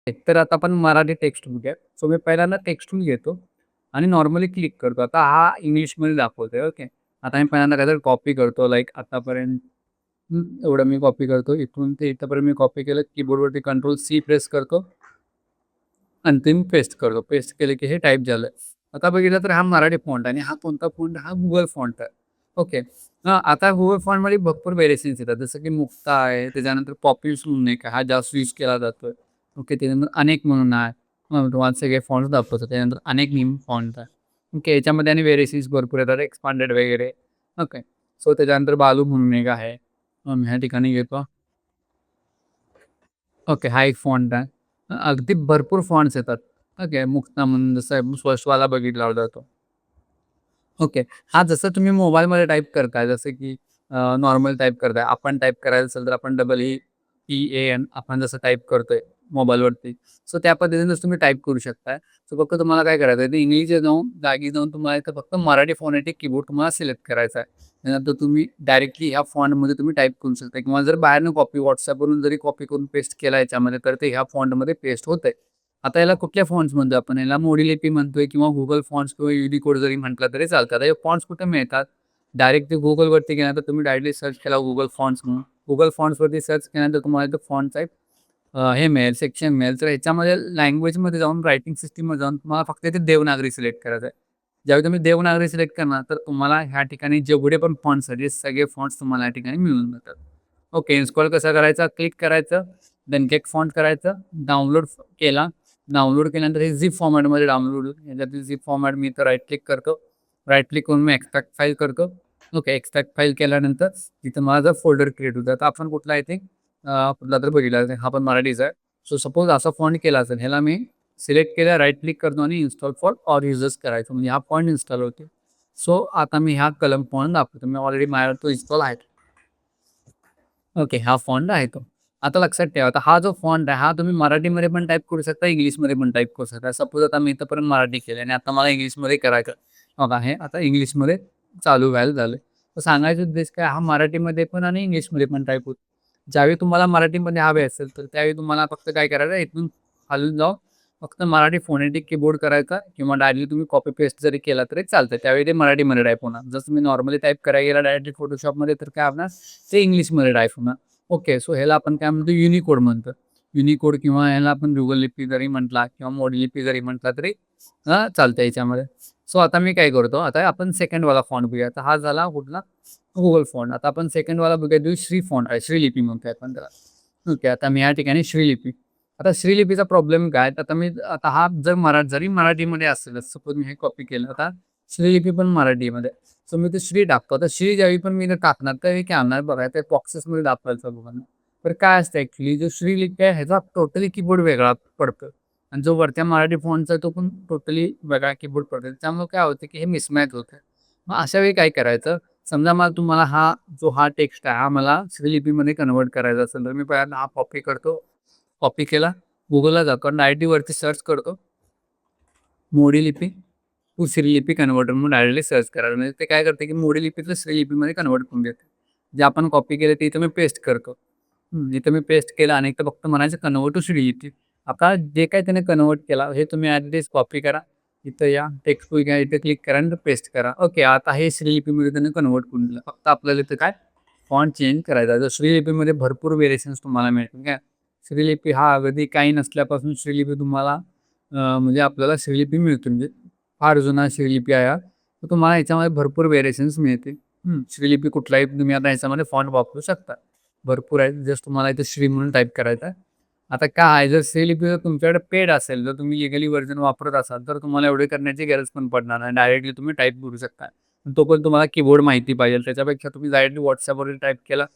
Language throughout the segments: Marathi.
तर आता आपण मराठी टेक्स्ट बुक आहे. सो मी पहिल्यांदा टेक्स्ट बुक घेतो आणि नॉर्मली क्लिक करतो. आता हा इंग्लिशमध्ये दाखवतोय, ओके. आता मी पहिल्यांदा काहीतरी कॉपी करतो, लाइक आतापर्यंत एवढं मी कॉपी करतो. इथून ते इथपर्यंत मी कॉपी केलं. कीबोर्डवरती कंट्रोल सी प्रेस करतो आणि ते मी पेस्ट करतो. पेस्ट केले की हे टाइप झालं. आता बघितलं तर हा मराठी फॉन्ट आहे आणि हा कोणता फॉन्ट? हा Google फॉन्ट आहे. ओके. आता Google फॉन्टमध्ये भरपूर व्हेरिएशन्स येतात. जसं की मुक्ता आहे, त्याच्यानंतर पॉप्युलस म्हणून एक आहे, हा जास्त यूज केला जातोय. ओके. त्याच्यानंतर अनेक म्हणून आहे. तुम्हाला सगळे फॉन्ट्स दाखवतो. त्याच्यानंतर अनेक नेम फॉन्ट आहे. ओके. याच्यामध्ये आणि व्हेरिएशन्स भरपूर येतात, एक्सपांडेड वगैरे. ओके. सो त्याच्यानंतर बालू म्हणून एक आहे. मी ह्या ठिकाणी घेतो. ओके. हा एक फॉन्ट आहे. अगदी भरपूर फॉन्ट्स येतात. ओके. मुक्ता म्हणून जसं स्पर्शवाला बघितला होता तो. ओके. हा जसं तुम्ही मोबाईलमध्ये टाइप करताय, जसं की नॉर्मल टाइप करताय. आपण टाइप करायचं असेल तर आपण EEPAN आपण जसं टाइप करतोय मोबाईलवरती. सो त्या पद्धतीनेच तुम्ही टाइप करू शकताय. सो फक्त तुम्हाला काय करायचं आहे, ते इंग्लिशच्या जागी जाऊन तुम्हाला इथं फक्त मराठी फोनेटिक कीबोर्ड तुम्हाला सिलेक्ट करायचा आहे. त्यानंतर तुम्ही डायरेक्टली ह्या फॉन्टमध्ये तुम्ही टाइप करू शकता किंवा जर बाहेरनं कॉपी WhatsAppवरून जरी कॉपी करून पेस्ट केला याच्यामध्ये, तर ते ह्या फॉन्टमध्ये पेस्ट होतंय. आता याला कुठल्या फॉन्ट्स म्हणतो आपण? याला मोडी लिपी म्हणतोय किंवा Google फॉन्ट्स किंवा युनिकोड जरी म्हटलं तरी चालतं. आता हे फॉन्ट्स कुठे मिळतात? डायरेक्ट ते Googleवरती गेल्यानंतर तुम्ही डायरेक्टली सर्च केला Google फॉन्ट्स म्हणून. Google फॉन्ट्सवरती सर्च केल्यानंतर तुम्हाला इथं फॉन्ट टाइप हे मिळेल, सेक्शन मिळेल. तर ह्याच्यामध्ये लँग्वेजमध्ये जाऊन रायटिंग सिस्टममध्ये जाऊन तुम्हाला फक्त इथे देवनागरी सिलेक्ट करायचं आहे. ज्यावेळी तुम्ही देवनागरी सिलेक्ट करणार, तर तुम्हाला ह्या ठिकाणी जेवढे पण फॉन्ट्स आहेत, हे सगळे फॉन्ट्स तुम्हाला या ठिकाणी मिळून जातात. ओके. इन्स्टॉल कसं करायचं? क्लिक करायचं, देन गेट फॉन्ट करायचं, डाउनलोड केला. डाउनलोड केल्यानंतर हे झिप फॉर्मॅटमध्ये डाउनलोड होईल. ह्याच्यातील झिप फॉर्मॅट मी इथं राईट क्लिक करतो. राईट क्लिक करून मी एक्स्ट्रॅक्ट फाईल करतो. ओके. एक्स्ट्रॅक्ट फाईल केल्यानंतर तिथं माझा फोल्डर क्रिएट होतं. आता आपण कुठला आय थिंक कुठला तर बघितला असेल. हा पण मराठीचा आहे. सो सपोज असा फॉन्ट केला असेल, ह्याला मी सिलेक्ट केलं, राईट क्लिक करतो आणि इन्स्टॉल फॉर ऑल युजर्स करायचं. म्हणजे हा फॉन्ट इन्स्टॉल होतो. सो आता मी हा कलम फॉन्ट दाखवतो. मी ऑलरेडी माझ्यावर तो इन्स्टॉल आहे. ओके. हा फॉन्ट आहे तो. आता लक्षात ठेवा, आता हा जो फॉन्ट आहे, हा तुम्ही मराठीमध्ये पण टाइप करू शकता, इंग्लिशमध्ये पण टाइप करू शकता. सपोज आता मी इथपर्यंत मराठी केलं आणि आता मला इंग्लिशमध्ये करायचं. बघा हे आता इंग्लिशमध्ये चालू व्हायला झालं. तर सांगायचा उद्देश काय, हा मराठीमध्ये पण आणि इंग्लिशमध्ये पण टाइप होतो. ज्यावेळी तुम्हाला मराठीमध्ये हवे असेल, तर त्यावेळी तुम्हाला फक्त काय करायचं, इथून खालून जाऊन फक्त मराठी फोनेटिक कीबोर्ड करायचा किंवा डायरेक्टली तुम्ही कॉपी पेस्ट जरी केला तरी चालतं. त्यावेळी ते मराठीमध्ये टाइप होणार. जसं मी नॉर्मली टाइप करायला गेला डायरेक्टली Photoshopमध्ये, तर काय होणार, ते इंग्लिशमध्ये टाइप होणार. ओके. सो ह्याला आपण काय म्हणतो, युनिकोड म्हणतो. युनिकोड किंवा ह्याला आपण Google लिपी जरी म्हटला किंवा मोडी लिपी जरी म्हटला तरी चालतं याच्यामध्ये. सो आता मी काय करतो, आता आपण सेकंडवाला फॉन्ट बघूया. आता हा झाला कुठला? Google font. आता आपण सेकंडवाला बघूया, जो श्री फॉन्ट आहे, श्रीलिपी म्हणतोय आपण त्याला. ओके. आता मी या ठिकाणी श्रीलिपी. आता श्रीलिपीचा प्रॉब्लेम काय? आता आता हा जरी मराठीमध्ये असेल, सपोज मी हे कॉपी केलं. आता श्रीलिपी पण मराठीमध्ये. सो मी ते श्री टाकतो. आता श्री ज्यावेळी पण मी इथं टाकणार, तर हे काय होणार बघा, त्या बॉक्सेसमध्ये दाखवायचं बघा. तर काय असतं ॲक्चुअली, जो श्रीलिपी आहे ह्याचा टोटली कीबोर्ड वेगळा पडतो आणि जो वरच्या मराठी फॉन्टचा आहे तो पण टोटली वेगळा कीबोर्ड पडतो. त्यामुळे काय होतं, की हे मिसमॅच होतं. मग अशा वेळी काय करायचं, समजा मला तुम्हाला हा टेक्स्ट आहे, हा मला श्रीलिपीमध्ये कन्व्हर्ट करायचा असेल, तर मी पहिल्यांदा हा कॉपी करतो. कॉपी केला, Googleला जातो आणि डायरेक्टली वरती सर्च करतो, मोडी लिपी टू श्रीलिपी कन्व्हर्टर म्हणून डायरेक्टली सर्च करायला. म्हणजे ते काय करते, की मोडी लिपीतलं श्रीलिपीमध्ये कन्व्हर्ट करून देते. जे आपण कॉपी केलं ते इथं मी पेस्ट करतो. इथं मी पेस्ट केलं आणि इथं फक्त म्हणायचं कन्व्हर्ट टू श्रीलिपी. आता जे काही त्याने कन्व्हर्ट केला, हे तुम्ही ॲट कॉपी करा. इथं या टेक्स्ट बुक घ्या, इथे क्लिक करा आणि पेस्ट करा. ओके. आता हे श्रीलिपीमध्ये त्याने कन्व्हर्ट करून दिलं. फक्त आपल्याला इथं काय फॉन्ट चेंज करायचा. तर श्रीलिपीमध्ये भरपूर व्हेरिएशन्स तुम्हाला मिळतील काय. श्रीलिपी हा अगदी काही नसल्यापासून श्रीलिपी तुम्हाला म्हणजे आपल्याला श्रीलिपी मिळते. म्हणजे फार जुना श्रीलिपी आहे हा. तर तुम्हाला ह्याच्यामध्ये भरपूर व्हेरिएशन्स मिळतील. श्रीलिपी कुठलाही तुम्ही आता ह्याच्यामध्ये फॉन्ट वापरू शकता. भरपूर आहेत. जस्ट तुम्हाला इथे श्री म्हणून टाइप करायचं आहे. आता काय आहे, जर श्रीलिपी जर तुमच्याकडे पेड असेल, जर तुम्ही लीगली व्हर्जन वापरत असाल, तर तुम्हाला एवढे करण्याची गरज पण पडणार नाही. डायरेक्टली तुम्ही टाइप करू शकता. तो पण तुम्हाला कीबोर्ड माहिती पाहिजे. त्याच्यापेक्षा तुम्ही डायरेक्टली WhatsAppवर टाइप केला,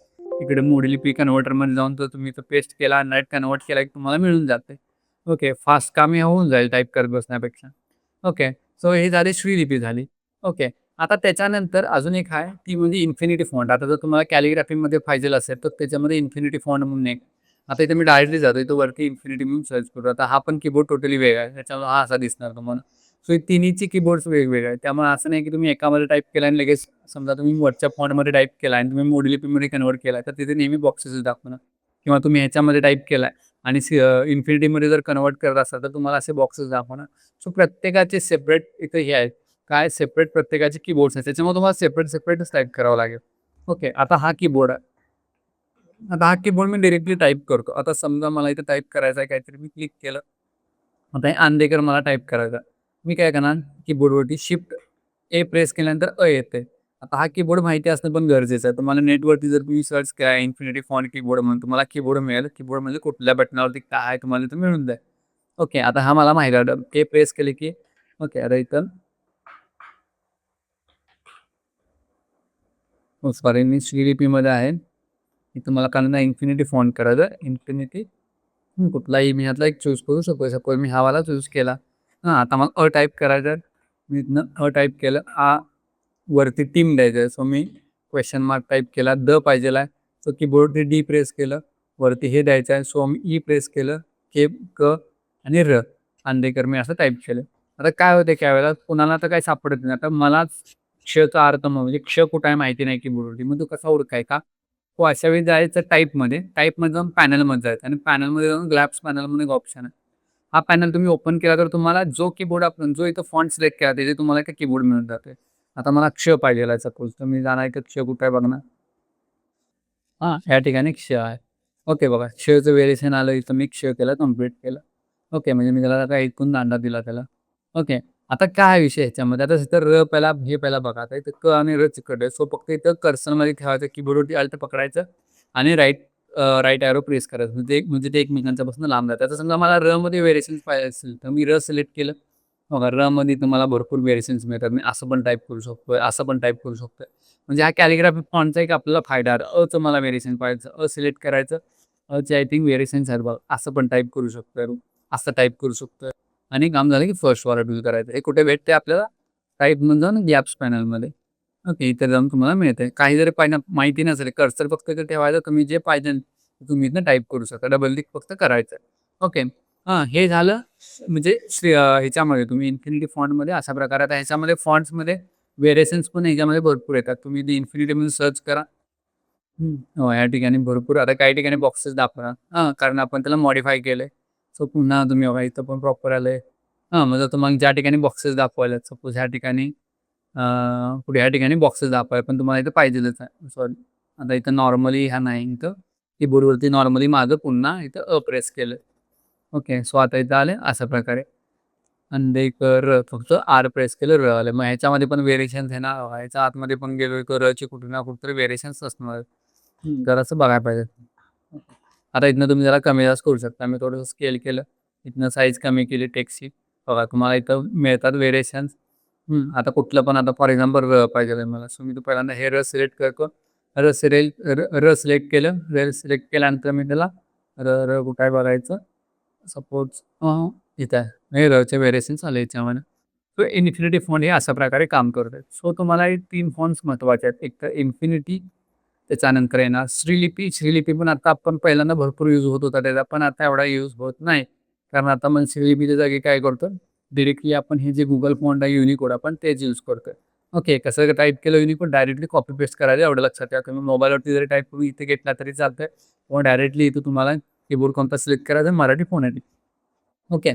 इकडे मोडी लिपी कन्व्हर्टरमध्ये जाऊन तर तुम्ही इथं पेस्ट केला आणि डायरेक्ट कन्व्हर्ट केला, की तुम्हाला मिळून जाते. ओके. फास्ट काम हे होऊन जाईल टाइप करत बसण्यापेक्षा. ओके. सो ही झाली श्रीलिपी झाली. ओके. आता त्याच्यानंतर अजून एक आहे, ती म्हणजे इन्फिनिटी फॉन्ट. आता जर तुम्हाला कॅलिग्राफीमध्ये पाहिजे असेल, तर त्याच्यामध्ये इन्फिनिटी फॉन्ट म्हणून एक. आता इथे मी डायरेक्टली जातो. इथं वरती इन्फिनिटी म्हणून सर्च करू. आता हा पण कीबोर्ड टोटली वेगळा आहे. त्याच्यामुळे हा असा दिसणार तुम्हाला. सो हे तिन्हीचे कीबोर्ड्स वेगवेगळे आहेत. त्यामुळे असं नाही, की तुम्ही एकामध्ये टाइप केला आणि लगेच समजा तुम्ही वरच्या फॉन्टमध्ये टाइप केला आणि तुम्ही मोडी लिपीमध्ये कन्व्हर्ट केला, तर तिथे नेहमी बॉक्सेस दाखवणार किंवा तुम्ही ह्याच्यामध्ये टाइप केलाय, आणि इन्फिनिटीमध्ये जर कन्व्हर्ट करत असाल, तर तुम्हाला असे बॉक्सेस दाखवणार. सो प्रत्येकाचे सेपरेट इथं हे आहेत. काय सेपरेट प्रत्येकाचे कीबोर्ड्स आहेत. त्याच्यामुळे तुम्हाला सेपरेटच टाइप करावं लागेल. ओके. आता हा कीबोर्ड आहे. आता हा कीबोर्ड मी डायरेक्टली टाइप करतो. आता समजा मला इथे टाइप करायचं आहे काहीतरी, मी क्लिक केलं. आता हे अंधेकर मला टाइप करायचा आहे. मी काय करणार, कीबोर्डवरती शिफ्ट ए प्रेस केल्यानंतर येते. आता हा कीबोर्ड माहिती असणं पण गरजेचं आहे. तुम्हाला नेटवरती जर तुम्ही सर्च केला इन्फिनिटी फॉन्ट कीबोर्ड म्हणून तुम्हाला कीबोर्ड मिळेल. कीबोर्ड म्हणजे कुठल्या बटनावरती काय आहे तुम्हाला इथं मिळून जाईल. ओके. आता हा मला माहिती आहे. ए प्रेस केले की ओके. आता इथं सॉरी मी श्रीलिपीमध्ये आहे. इथं मला कारण इन्फिनिटी फॉन्ट करायचं आहे. इन्फिनिटी कुठलाही मी ह्यातला एक चूज करू शकतो. सपोज मी हा वाला चूज केला. हां, आता मग टाइप करायचं आहे. मी इथनं टाइप केलं. वरती टीम द्यायचं आहे. सो मी क्वेशन मार्क टाइप केला. द पाहिजेल आहे. सो कीबोर्डवरती डी प्रेस केलं. वरती हे द्यायचं आहे. सो मी ई प्रेस केलं. के, क आणि र. अंधेकर मी असं टाइप केलं. आता काय होते त्यावेळेला कुणाला तर काही सापडत नाही. आता मलाच क्षचा अर्थ म्हणजे क्ष कुठे आहे माहिती नाही कीबोर्डवरती. मग तो कसा ओळखायचा? हो, अशा वेळी जायचं टाइपमध्ये जाऊन पॅनलमध्ये जायचं आणि पॅनलमध्ये जाऊन ग्लॅप्स पॅनल म्हणून एक ऑप्शन आहे. हा पॅनल तुम्ही ओपन केला तर तुम्हाला जो कीबोर्ड आपण जो इथं फॉन्ट सिलेक्ट केला त्याचे तुम्हाला एक कीबोर्ड मिळून जाते. आता मला क्ष पाहिजेल आहे सपोज तर मी जाणार आहे क्ष कुठे आहे बघणार. हां, या ठिकाणी क्ष आहे. ओके बघा क्षचं व्हेरिएशन आलं इथं मी क्ष केलं कंप्लीट केलं. ओके म्हणजे मी त्याला काही एकूण दांडा दिला त्याला. ओके. आता काय विषय ह्याच्यामध्ये आता इथं पहिला बघा. आता इथं क आणि र चिकट आहे. सो फक्त इथं कर्सरमध्ये ठेवायचं कीबोर्डवरती अल्ट पकडायचं आणि राइट एरो प्रेस करायचं. म्हणजे ते एकमेकांच्यापासून लांब जातात. आता समजा मला रमध्ये व्हेरिएशन्स पाहिजे असेल तर मी र सिलेक्ट केलं. बघा रमध्ये तुम्हाला भरपूर व्हेरिएशन्स मिळतात. मी असं पण टाइप करू शकतोय, असं पण टाइप करू शकतोय. म्हणजे हा कॅलिग्राफी फॉन्टचा एक आपल्याला फायदा आहे. अचं मला व्हेरिएशन पाहिजे. सिलेक्ट करायचं. चे आय थिंक व्हेरिएशन्स आहेत बघा. असं पण टाइप करू शकतोय, असं टाइप करू शकतोय आणि काम झालं की फर्स्ट वाला टूल करायचं. हे कुठे भेटते आपल्याला? टाइपमध्ये जाऊन गॅप्स पॅनलमध्ये. ओके. इथे जाऊन तुम्हाला मिळते. काही जरी माहिती नसेल कर्सर फक्त इथे ठेवायचं. तुम्ही जे पाहिजे तुम्ही इथनं टाइप करू शकता. डबल क्लिक फक्त करायचं. ओके. हां, हे झालं म्हणजे ह्याच्यामध्ये तुम्ही इन्फिनिटी फॉन्टमध्ये अशा प्रकारे आता ह्याच्यामध्ये फॉन्ट्समध्ये व्हेरिएशन्स पण ह्याच्यामध्ये भरपूर येतात. तुम्ही ते इन्फिनिटी म्हणून सर्च करा. हो, या ठिकाणी भरपूर आता काही ठिकाणी बॉक्सेस दाखवणार. हां, कारण आपण त्याला मॉडिफाय केलंय. सो पुन्हा तुम्ही बघा इथं पण प्रॉपर आलंय. हां, मग आता मग ज्या ठिकाणी बॉक्सेस दाखवायलेत सपोज ह्या ठिकाणी पुढे ह्या ठिकाणी बॉक्सेस दाखवाय पण तुम्हाला इथं पाहिजेलच आहे. सॉरी. आता इथं नॉर्मली ह्या नाही इथं कीबोर्डवरती नॉर्मली माझं पुन्हा इथं प्रेस केलं. ओके. सो आता इथं आले अशा प्रकारे. अंधेकर फक्त आर प्रेस केलं र आलं. मग ह्याच्यामध्ये पण व्हेरिएशन्स आहे ना, ह्याच्या आतमध्ये पण गेलो तर रची कुठे ना कुठेतरी व्हेरिएशन्स असणार. जरासं बघायला पाहिजे. आता इथनं तुम्ही जरा कमी जास्त करू शकता. मी थोडंसं स्केल केलं. इथनं साईज कमी केली टेक्स्टची. बघा तुम्हाला इथं मिळतात व्हेरिएशन्स. आता कुठलं पण आता फॉर एक्झाम्पल र पाहिजे मला. सो मी तो पहिल्यांदा हे र सिलेक्ट करतो. र सिलेक्ट केलं. र सिलेक्ट केल्यानंतर मी त्याला र कुठे आहे बघायचं. सपोज इथं आहे. हे रचे व्हेरिएशन्स आले याच्यामध्ये. सो इन्फिनिटी फॉन्ट हे अशा प्रकारे काम करतात. सो तुम्हाला हे 3 फॉन्ट्स महत्त्वाचे आहेत. एक तर इन्फिनिटी त्याच्यानंतर येणार श्रीलिपी. श्रीलिपी पण आता आपण पहिल्यांदा भरपूर यूज होत होता त्याचा, पण आता एवढा यूज होत नाही. कारण आता मग श्रीलिपीच्या जागी काय करतो, डायरेक्टली आपण हे जे Google फॉन्ट आहे युनिकोड आपण तेच यूज करतोय. ओके. कसं टाइप केलं युनिकोड डायरेक्टली कॉपी पेस्ट करायचं एवढं लक्षात ठेवा. तुम्ही मोबाईलवरती जरी टाइप करून इथे घेतला तरी चालतंय किंवा डायरेक्टली इथं तुम्हाला कीबोर्ड कोणता सिलेक्ट करायचा मराठी फोनेटिक. ओके.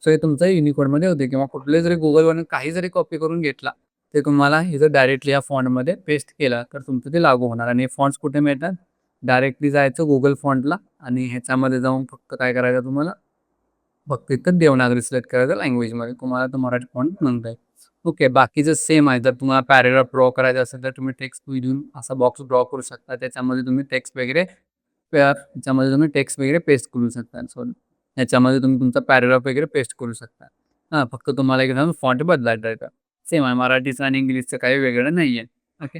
सो हे तुमचं युनिकोडमध्ये होते किंवा कुठले जरी Googleवरून काही जरी कॉपी करून घेतला, ते तुम्हाला इथं डायरेक्टली या फॉन्टमध्ये पेस्ट केला, तर तुमचं ते लागू होणार आणि हे फॉन्ट्स कुठे मिळतात? डायरेक्टली जायचं Google फॉन्टला आणि ह्याच्यामध्ये जाऊन फक्त काय करायचं तुम्हाला, फक्त इथं देवनागरी सिलेक्ट करायचं लँग्वेजमध्ये. तुम्हाला तो मराठी फॉन्ट म्हणता येईल. ओके. बाकीचं सेम आहे. जर तुम्हाला पॅराग्राफ ड्रॉ करायचा असेल, तर तुम्ही टेक्स्ट लिहून असा बॉक्स ड्रॉ करू शकता. त्याच्यामध्ये तुम्ही टेक्स्ट वगैरे पेस्ट करू शकता. सॉरी. ह्याच्यामध्ये तुम्ही तुमचा पॅराग्राफ वगैरे पेस्ट करू शकता. हां, फक्त तुम्हाला एक फॉन्ट बदलायचा आहे. सेम आहे मराठीचं आणि इंग्लिशचं काही वेगळं नाहीये. ओके.